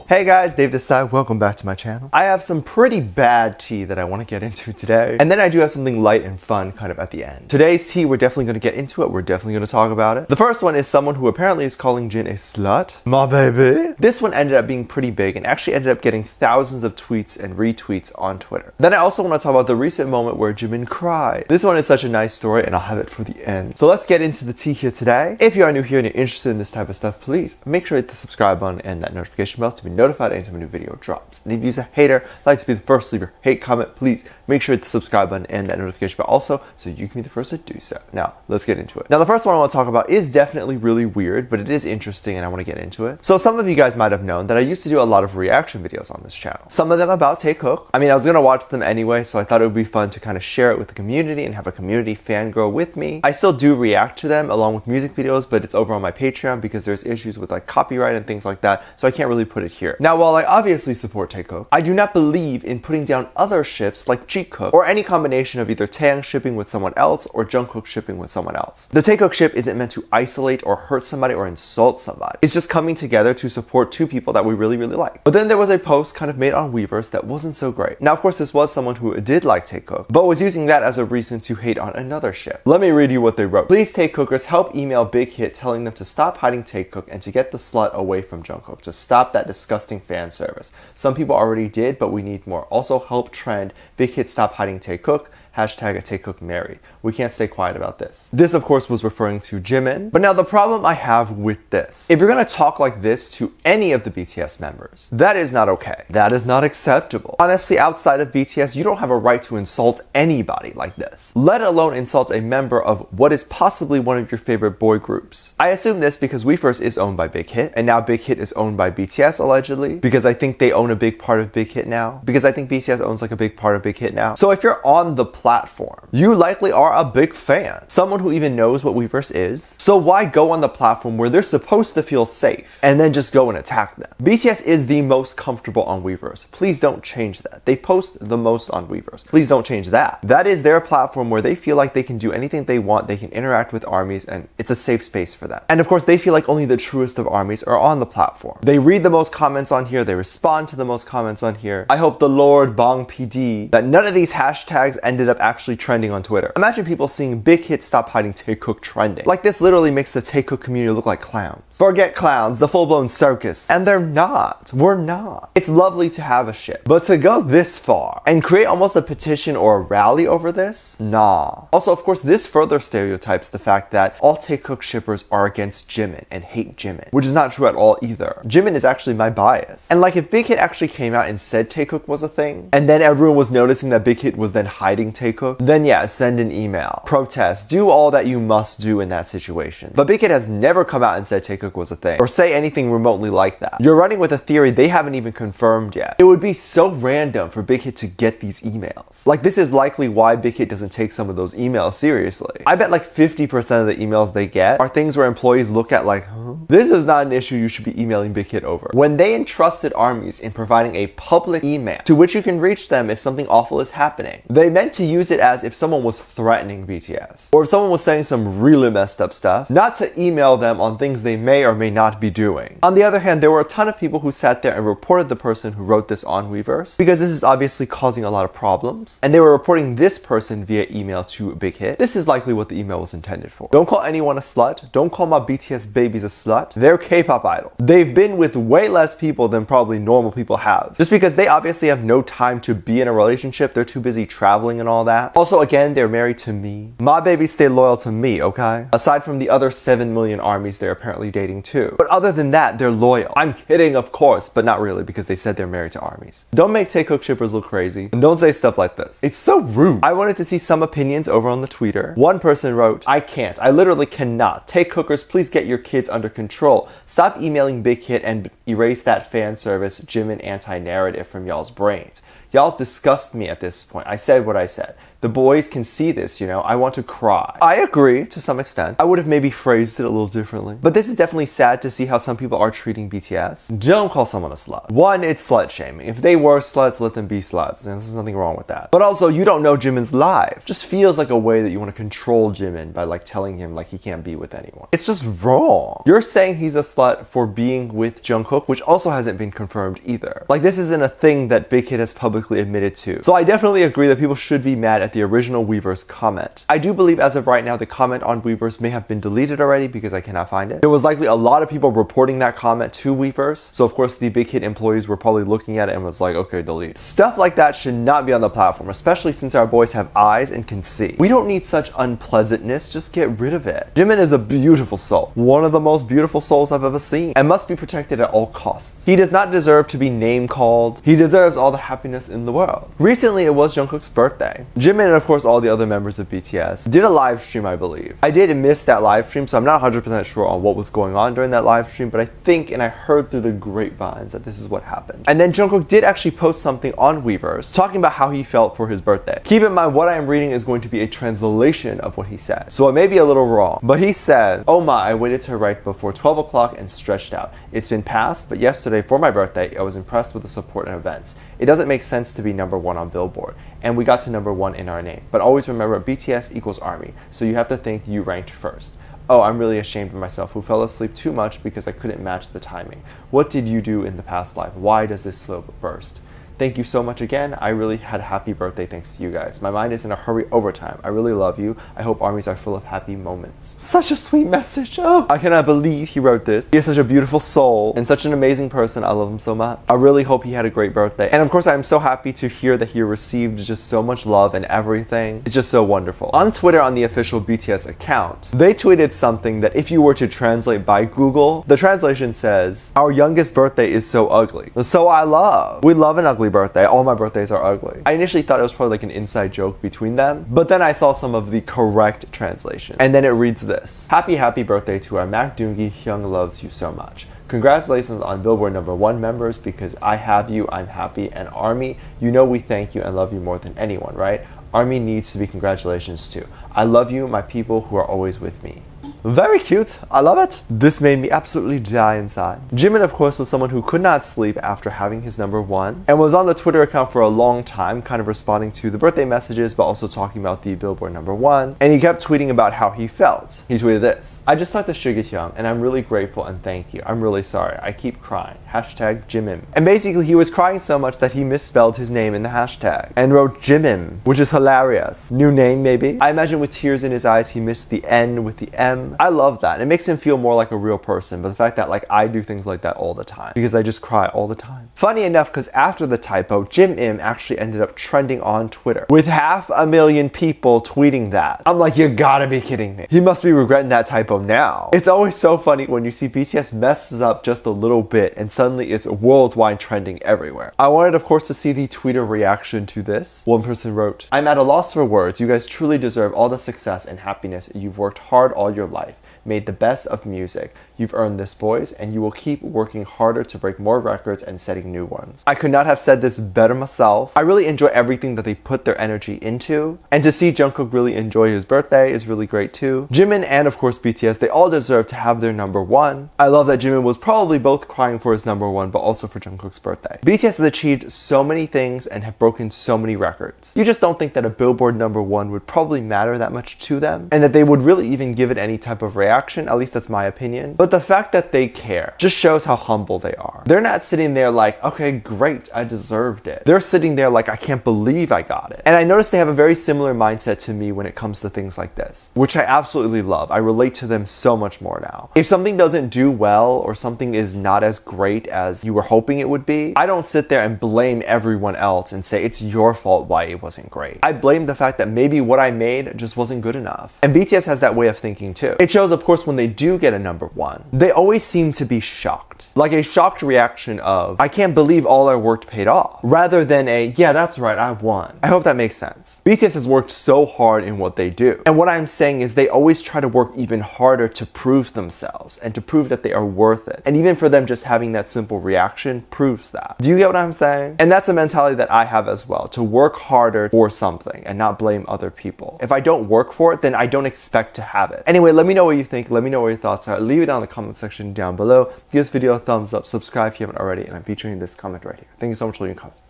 Hey guys, Dave this side. Welcome back to my channel. I have some pretty bad tea that I want to get into today. And then I do have something light and fun kind of at the end. Today's tea, we're definitely going to get into it. We're definitely going to talk about it. The first one is someone who apparently is calling Jin a slut. My baby. This one ended up being pretty big and actually ended up getting thousands of tweets and retweets on Twitter. Then I also want to talk about the recent moment where Jimin cried. This one is such a nice story and I'll have it for the end. So let's get into the tea here today. If you are new here and you're interested in this type of stuff, please make sure to hit the subscribe button and that notification bell to be notified anytime a new video drops. And if you're a hater, like to be the first to leave your hate comment, please make sure to hit the subscribe button and that notification bell also so you can be the first to do so. Now, let's get into it. Now, the first one I want to talk about is definitely really weird, but it is interesting and I want to get into it. So some of you guys might have known that I used to do a lot of reaction videos on this channel. Some of them about Taekook. I mean, I was going to watch them anyway, so I thought it would be fun to kind of share it with the community and have a community fangirl with me. I still do react to them along with music videos, but it's over on my Patreon because there's issues with like copyright and things like that, so I can't really put it here. Now, while I obviously support Taekook, I do not believe in putting down other ships like Jikook or any combination of either Taeyang shipping with someone else or Jungkook shipping with someone else. The Taekook ship isn't meant to isolate or hurt somebody or insult somebody. It's just coming together to support two people that we really like. But then there was a post kind of made on Weverse that wasn't so great. Now, of course, this was someone who did like Taekook, but was using that as a reason to hate on another ship. Let me read you what they wrote. Please, Taekookers, help email Big Hit telling them to stop hiding Taekook and to get the slut away from Jungkook, to stop that disgusting fan service. Some people already did, but we need more. Also help trend Big Hit stop hiding Taekook. Hashtag Taekook married. We can't stay quiet about this. This, of course, was referring to Jimin. But now the problem I have with this, if you're gonna talk like this to any of the BTS members, that is not okay. That is not acceptable. Honestly, outside of BTS, you don't have a right to insult anybody like this, let alone insult a member of what is possibly one of your favorite boy groups. I assume this because weverse is owned by Big Hit, and now Big Hit is owned by BTS allegedly, because I think they own a big part of Big Hit now, because I think BTS owns like a big part of Big Hit now. So if you're on the platform, you likely are a big fan, someone who even knows what weverse is. So why go on the platform where they're supposed to feel safe and then just go and attack them? BTS is the most comfortable on weverse. Please don't change that. They post the most on weverse. Please don't change that. That is their platform where they feel like they can do anything they want. They can interact with armies and it's a safe space for them. And of course, they feel like only the truest of armies are on the platform. They read the most comments on here. They respond to the most comments on here. I hope the Lord Bang PD that none of these hashtags ended up actually trending on Twitter. Imagine people seeing Big Hit stop hiding Taekook trending. Like, this literally makes the Taekook community look like clowns. Forget clowns, the full-blown circus. And they're not. We're not. It's lovely to have a ship, but to go this far and create almost a petition or a rally over this? Nah. Also, of course, this further stereotypes the fact that all Taekook shippers are against Jimin and hate Jimin, which is not true at all either. Jimin is actually my bias. And like, if Big Hit actually came out and said Taekook was a thing, and then everyone was noticing that Big Hit was then hiding Taekook, then yeah, send an email, protest, do all that you must do in that situation. But Big Hit has never come out and said Taekook was a thing, or say anything remotely like that. You're running with a theory they haven't even confirmed yet. It would be so random for Big Hit to get these emails. Like, this is likely why Big Hit doesn't take some of those emails seriously. I bet like 50% of the emails they get are things where employees look at like, huh? This is not an issue you should be emailing Big Hit over. When they entrusted armies in providing a public email to which you can reach them if something awful is happening, they meant to use it as if someone was threatening BTS, or if someone was saying some really messed up stuff, not to email them on things they may or may not be doing. On the other hand, there were a ton of people who sat there and reported the person who wrote this on weverse, because this is obviously causing a lot of problems, and they were reporting this person via email to Big Hit. This is likely what the email was intended for. Don't call anyone a slut. Don't call my BTS babies a slut. They're K-pop idols. They've been with way less people than probably normal people have, just because they obviously have no time to be in a relationship. They're too busy traveling and all that. Also, again, they're married to me. My babies stay loyal to me, okay? Aside from the other 7 million armies they're apparently dating too. But other than that, they're loyal. I'm kidding, of course, but not really, because they said they're married to armies. Don't make Taekook shippers look crazy, and don't say stuff like this. It's so rude. I wanted to see some opinions over on the Twitter. One person wrote, I can't. I literally cannot. Taekookers, please get your kids under control. Stop emailing Big Hit and erase that fan service Jimin anti-narrative from y'all's brains. Y'all disgust me at this point. I said what I said. The boys can see this, you know? I want to cry. I agree to some extent. I would have maybe phrased it a little differently. But this is definitely sad to see how some people are treating BTS. Don't call someone a slut. One, it's slut shaming. If they were sluts, let them be sluts. And there's nothing wrong with that. But also, you don't know Jimin's life. Just feels like a way that you want to control Jimin by like telling him like he can't be with anyone. It's just wrong. You're saying he's a slut for being with Jungkook, which also hasn't been confirmed either. Like, this isn't a thing that Big Hit has publicly admitted to. So I definitely agree that people should be mad at the original weverse comment. I do believe as of right now, the comment on weverse may have been deleted already because I cannot find it. There was likely a lot of people reporting that comment to weverse. So of course the Big Hit employees were probably looking at it and was like, okay, delete. Stuff like that should not be on the platform, especially since our boys have eyes and can see. We don't need such unpleasantness, just get rid of it. Jimin is a beautiful soul. One of the most beautiful souls I've ever seen, and must be protected at all costs. He does not deserve to be name called. He deserves all the happiness in the world. Recently it was Jungkook's birthday. Jimin and of course all the other members of BTS did a live stream, I believe. I did miss that live stream, so I'm not 100% sure on what was going on during that live stream, but I think and I heard through the grapevines that this is what happened. And then Jungkook did actually post something on weverse talking about how he felt for his birthday. Keep in mind what I am reading is going to be a translation of what he said, so it may be a little wrong, but he said, "Oh my, I waited to write before 12 o'clock and stretched out. It's been past, but yesterday for my birthday, I was impressed with the support and events. It doesn't make sense to be #1 on Billboard, and we got to #1 in our name. But always remember, BTS equals ARMY, so you have to think you ranked first. Oh, I'm really ashamed of myself who fell asleep too much because I couldn't match the timing. What did you do in the past life? Why does this slope burst? Thank you so much again. I really had a happy birthday thanks to you guys. My mind is in a hurry overtime. I really love you. I hope armies are full of happy moments." Such a sweet message. Oh, I cannot believe he wrote this. He has such a beautiful soul and such an amazing person. I love him so much. I really hope he had a great birthday. And of course, I'm so happy to hear that he received just so much love and everything. It's just so wonderful. On Twitter, on the official BTS account, they tweeted something that if you were to translate by Google, the translation says, "Our youngest birthday is so ugly." So I love. We love an ugly birthday. All my birthdays are ugly. I initially thought it was probably like an inside joke between them, but then I saw some of the correct translation. And then it reads this: happy birthday to our Mak Doongi. Hyung loves you so much. Congratulations on Billboard #1 members, because I have you, I'm happy, and ARMY, you know we thank you and love you more than anyone, right? ARMY needs to be congratulations too. I love you, my people who are always with me. Very cute. I love it. This made me absolutely die inside. Jimin, of course, was someone who could not sleep after having his #1 and was on the Twitter account for a long time, kind of responding to the birthday messages, but also talking about the Billboard #1. And he kept tweeting about how he felt. He tweeted this: "I just talked to Suga Hyung and I'm really grateful and thank you. I'm really sorry. I keep crying. #Jimin." And basically he was crying so much that he misspelled his name in the hashtag and wrote Jimin, which is hilarious. New name maybe? I imagine with tears in his eyes he missed the N with the M. I love that. It makes him feel more like a real person, but the fact that like I do things like that all the time because I just cry all the time. Funny enough, because after the typo, Jimin actually ended up trending on Twitter with 500,000 people tweeting that. I'm like, you gotta be kidding me. He must be regretting that typo now. It's always so funny when you see BTS messes up just a little bit and suddenly it's worldwide trending everywhere. I wanted, of course, to see the Twitter reaction to this. One person wrote, "I'm at a loss for words. You guys truly deserve all the success and happiness. You've worked hard all your life. Made the best of music. You've earned this, boys, and you will keep working harder to break more records and setting new ones." I could not have said this better myself. I really enjoy everything that they put their energy into, and to see Jungkook really enjoy his birthday is really great too. Jimin and of course BTS, they all deserve to have their #1. I love that Jimin was probably both crying for his #1 but also for Jungkook's birthday. BTS has achieved so many things and have broken so many records. You just don't think that a Billboard #1 would probably matter that much to them, and that they would really even give it any type of reaction. At least that's my opinion. But the fact that they care just shows how humble they are. They're not sitting there like, okay, great, I deserved it. They're sitting there like, I can't believe I got it. And I noticed they have a very similar mindset to me when it comes to things like this, which I absolutely love. I relate to them so much more now. If something doesn't do well or something is not as great as you were hoping it would be, I don't sit there and blame everyone else and say it's your fault why it wasn't great. I blame the fact that maybe what I made just wasn't good enough. And BTS has that way of thinking too. It shows, of course, when they do get a #1, they always seem to be shocked. that. Like a shocked reaction of, I can't believe all our work paid off, rather than a, yeah, that's right, I won. I hope that makes sense. BTS has worked so hard in what they do. And what I'm saying is they always try to work even harder to prove themselves and to prove that they are worth it. And even for them, just having that simple reaction proves that. Do you get what I'm saying? And that's a mentality that I have as well, to work harder for something and not blame other people. If I don't work for it, then I don't expect to have it. Anyway, let me know what you think. Let me know what your thoughts are. Leave it down in the comment section down below. Give this video a thumbs up, subscribe if you haven't already, and I'm featuring this comment right here. Thank you so much for leaving comments.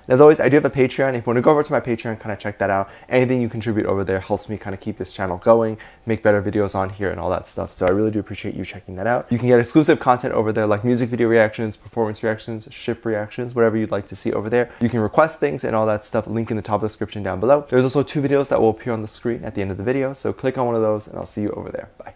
And as always, I do have a Patreon. If you want to go over to my Patreon, kind of check that out. Anything you contribute over there helps me kind of keep this channel going, make better videos on here and all that stuff. So I really do appreciate you checking that out. You can get exclusive content over there like music video reactions, performance reactions, ship reactions, whatever you'd like to see over there. You can request things and all that stuff. Link in the top description down below. There's also 2 videos that will appear on the screen at the end of the video. So click on one of those and I'll see you over there. Bye.